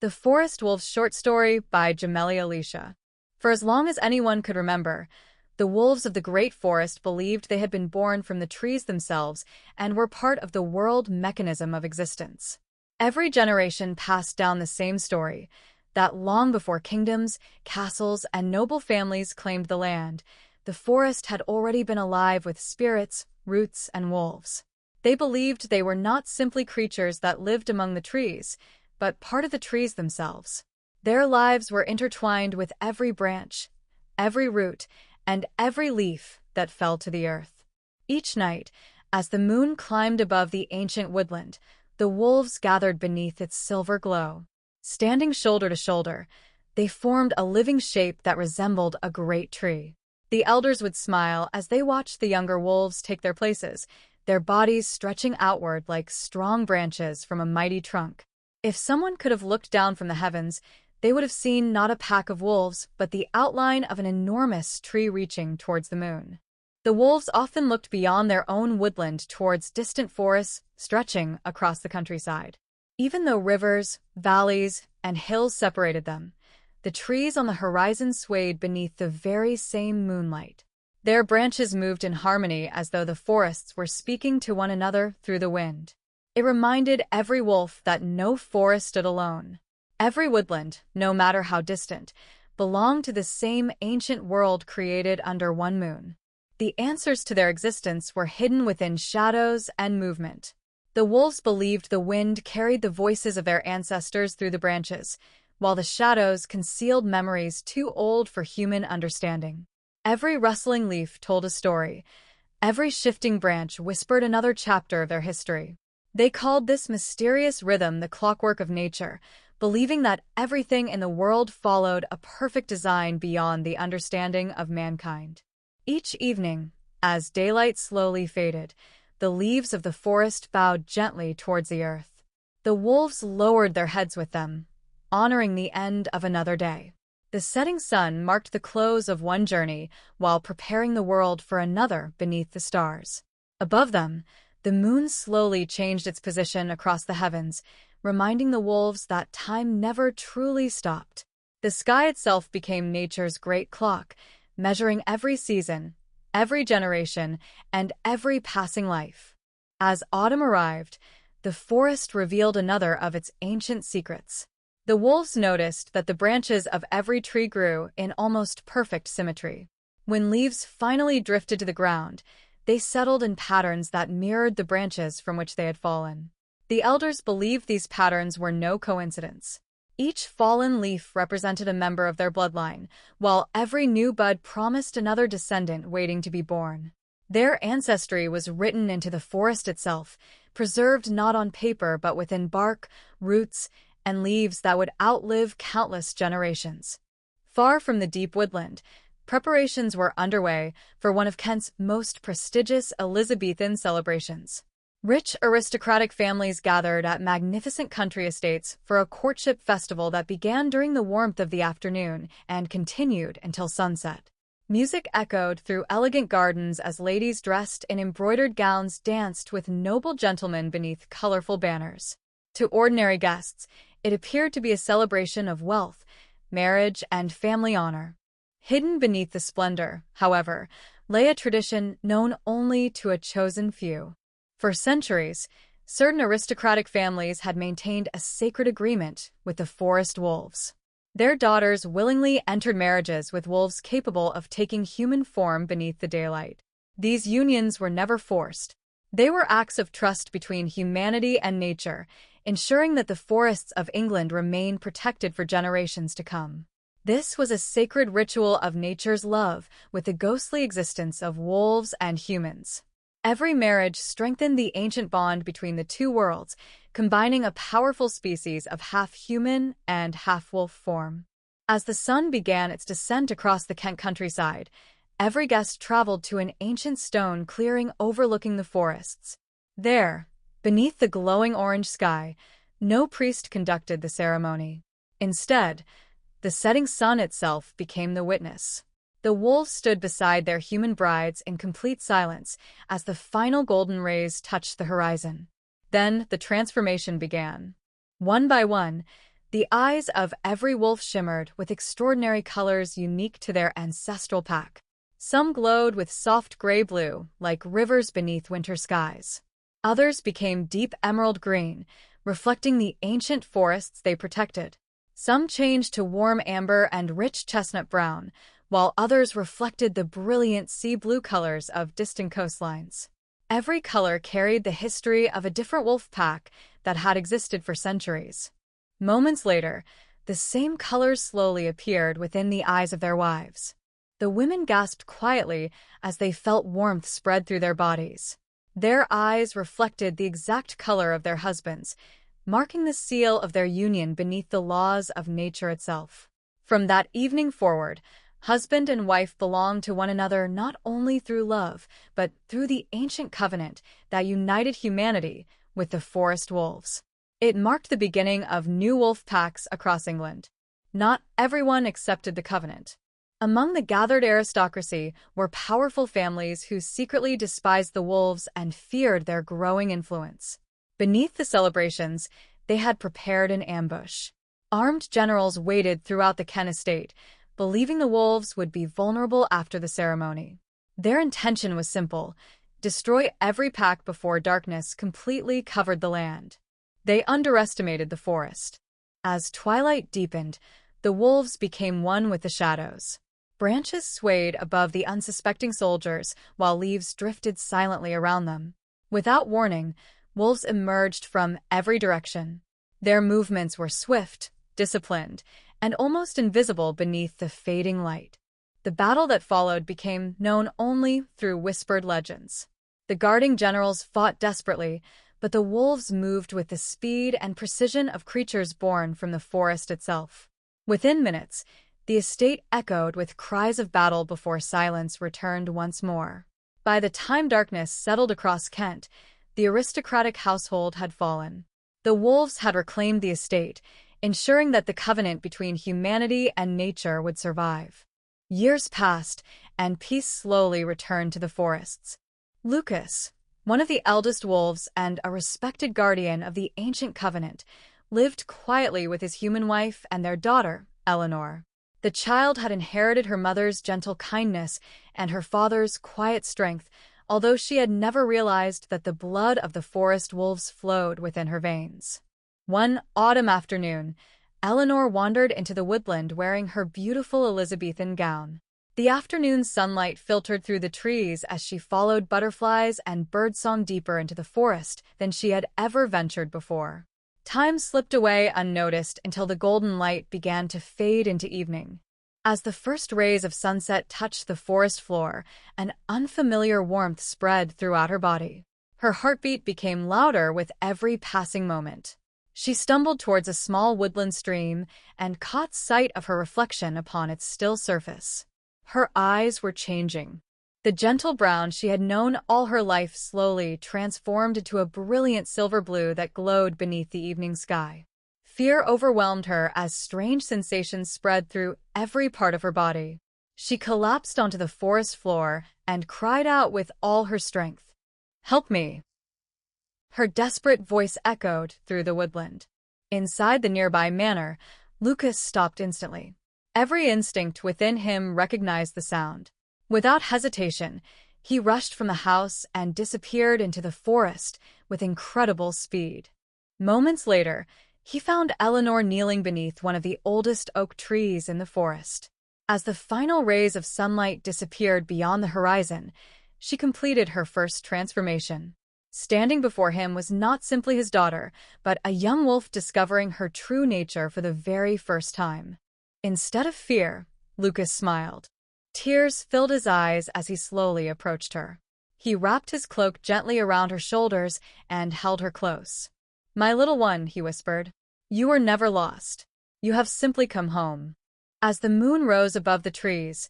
The Forest Wolves short story by JameliaAlicia. For as long as anyone could remember, the wolves of the great forest believed they had been born from the trees themselves and were part of the world mechanism of existence. Every generation passed down the same story, that long before kingdoms, castles, and noble families claimed the land, the forest had already been alive with spirits, roots, and wolves. They believed they were not simply creatures that lived among the trees, but part of the trees themselves. Their lives were intertwined with every branch, every root, and every leaf that fell to the earth. Each night, as the moon climbed above the ancient woodland, the wolves gathered beneath its silver glow. Standing shoulder to shoulder, they formed a living shape that resembled a great tree. The elders would smile as they watched the younger wolves take their places, their bodies stretching outward like strong branches from a mighty trunk. If someone could have looked down from the heavens, they would have seen not a pack of wolves, but the outline of an enormous tree reaching towards the moon. The wolves often looked beyond their own woodland towards distant forests stretching across the countryside. Even though rivers, valleys, and hills separated them, the trees on the horizon swayed beneath the very same moonlight. Their branches moved in harmony as though the forests were speaking to one another through the wind. It reminded every wolf that no forest stood alone. Every woodland, no matter how distant, belonged to the same ancient world created under one moon. The answers to their existence were hidden within shadows and movement. The wolves believed the wind carried the voices of their ancestors through the branches, while the shadows concealed memories too old for human understanding. Every rustling leaf told a story. Every shifting branch whispered another chapter of their history. They called this mysterious rhythm the clockwork of nature, believing that everything in the world followed a perfect design beyond the understanding of mankind. Each evening, as daylight slowly faded, the leaves of the forest bowed gently towards the earth. The wolves lowered their heads with them, honoring the end of another day. The setting sun marked the close of one journey while preparing the world for another beneath the stars. Above them, the moon slowly changed its position across the heavens, reminding the wolves that time never truly stopped. The sky itself became nature's great clock, measuring every season, every generation, and every passing life. As autumn arrived, the forest revealed another of its ancient secrets. The wolves noticed that the branches of every tree grew in almost perfect symmetry. When leaves finally drifted to the ground, they settled in patterns that mirrored the branches from which they had fallen. The elders believed these patterns were no coincidence. Each fallen leaf represented a member of their bloodline, while every new bud promised another descendant waiting to be born. Their ancestry was written into the forest itself, preserved not on paper but within bark, roots, and leaves that would outlive countless generations. Far from the deep woodland, preparations were underway for one of Kent's most prestigious Elizabethan celebrations. Rich aristocratic families gathered at magnificent country estates for a courtship festival that began during the warmth of the afternoon and continued until sunset. Music echoed through elegant gardens as ladies dressed in embroidered gowns danced with noble gentlemen beneath colorful banners. To ordinary guests, it appeared to be a celebration of wealth, marriage, and family honor. Hidden beneath the splendor, however, lay a tradition known only to a chosen few. For centuries, certain aristocratic families had maintained a sacred agreement with the forest wolves. Their daughters willingly entered marriages with wolves capable of taking human form beneath the daylight. These unions were never forced. They were acts of trust between humanity and nature, ensuring that the forests of England remain protected for generations to come. This was a sacred ritual of nature's love with the ghostly existence of wolves and humans. Every marriage strengthened the ancient bond between the two worlds, combining a powerful species of half-human and half-wolf form. As the sun began its descent across the Kent countryside, every guest traveled to an ancient stone clearing overlooking the forests. There, beneath the glowing orange sky, no priest conducted the ceremony. Instead, the setting sun itself became the witness. The wolves stood beside their human brides in complete silence as the final golden rays touched the horizon. Then the transformation began. One by one, The eyes of every wolf shimmered with extraordinary colors unique to their ancestral pack. Some glowed with soft gray-blue, like rivers beneath winter skies. Others became deep emerald green, reflecting the ancient forests they protected. Some changed to warm amber and rich chestnut brown, while others reflected the brilliant sea blue colors of distant coastlines. Every color carried the history of a different wolf pack that had existed for centuries. Moments later, the same colors slowly appeared within the eyes of their wives. The women gasped quietly as they felt warmth spread through their bodies. Their eyes reflected the exact color of their husbands, marking the seal of their union beneath the laws of nature itself. From that evening forward, husband and wife belonged to one another not only through love, but through the ancient covenant that united humanity with the forest wolves. It marked the beginning of new wolf packs across England. Not everyone accepted the covenant. Among the gathered aristocracy were powerful families who secretly despised the wolves and feared their growing influence. Beneath the celebrations, they had prepared an ambush. Armed generals waited throughout the Ken estate, believing the wolves would be vulnerable after the ceremony. Their intention was simple: destroy every pack before darkness completely covered the land. They underestimated the forest. As twilight deepened, the wolves became one with the shadows. Branches swayed above the unsuspecting soldiers, while leaves drifted silently around them. Without warning, wolves emerged from every direction. Their movements were swift, disciplined, and almost invisible beneath the fading light. The battle that followed became known only through whispered legends. The guarding generals fought desperately, but the wolves moved with the speed and precision of creatures born from the forest itself. Within minutes, the estate echoed with cries of battle before silence returned once more. By the time darkness settled across Kent, the aristocratic household had fallen. The wolves had reclaimed the estate, ensuring that the covenant between humanity and nature would survive. Years passed, and peace slowly returned to the forests. Lucas, one of the eldest wolves and a respected guardian of the ancient covenant, lived quietly with his human wife and their daughter, Eleanor. The child had inherited her mother's gentle kindness and her father's quiet strength, although she had never realized that the blood of the forest wolves flowed within her veins. One autumn afternoon, Eleanor wandered into the woodland wearing her beautiful Elizabethan gown. The afternoon sunlight filtered through the trees as she followed butterflies and birdsong deeper into the forest than she had ever ventured before. Time slipped away unnoticed until the golden light began to fade into evening. As the first rays of sunset touched the forest floor, an unfamiliar warmth spread throughout her body. Her heartbeat became louder with every passing moment. She stumbled towards a small woodland stream and caught sight of her reflection upon its still surface. Her eyes were changing. The gentle brown she had known all her life slowly transformed into a brilliant silver blue that glowed beneath the evening sky. Fear overwhelmed her as strange sensations spread through every part of her body. She collapsed onto the forest floor and cried out with all her strength. "Help me!" Her desperate voice echoed through the woodland. Inside the nearby manor, Lucas stopped instantly. Every instinct within him recognized the sound. Without hesitation, he rushed from the house and disappeared into the forest with incredible speed. Moments later, he found Eleanor kneeling beneath one of the oldest oak trees in the forest. As the final rays of sunlight disappeared beyond the horizon, she completed her first transformation. Standing before him was not simply his daughter, but a young wolf discovering her true nature for the very first time. Instead of fear, Lucas smiled. Tears filled his eyes as he slowly approached her. He wrapped his cloak gently around her shoulders and held her close. "My little one," he whispered, "you were never lost. You have simply come home." As the moon rose above the trees,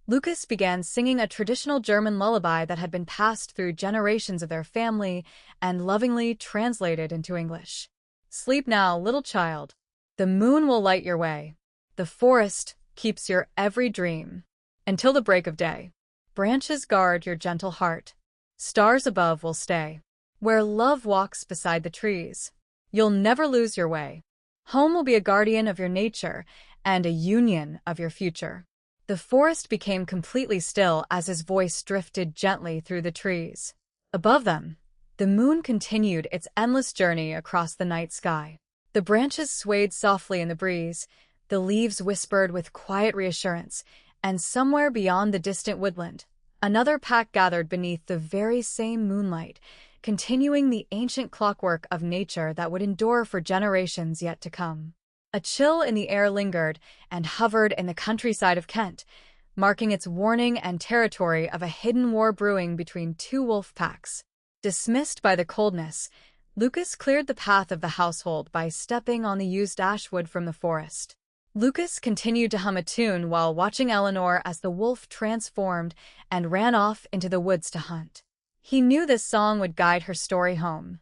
Lucas began singing a traditional German lullaby that had been passed through generations of their family and lovingly translated into English. "Sleep now, little child. The moon will light your way. The forest keeps your every dream. Until the break of day. Branches guard your gentle heart. Stars above will stay. Where love walks beside the trees. You'll never lose your way. Home will be a guardian of your nature and a union of your future. The forest became completely still as his voice drifted gently through the trees. Above them, the moon continued its endless journey across the night sky. The branches swayed softly in the breeze, the leaves whispered with quiet reassurance, and somewhere beyond the distant woodland, another pack gathered beneath the very same moonlight, continuing the ancient clockwork of nature that would endure for generations yet to come. A chill in the air lingered and hovered in the countryside of Kent, marking its warning and territory of a hidden war brewing between two wolf packs. Dismissed by the coldness, Lucas cleared the path of the household by stepping on the used ashwood from the forest. Lucas continued to hum a tune while watching Eleanor as the wolf transformed and ran off into the woods to hunt. He knew this song would guide her story home.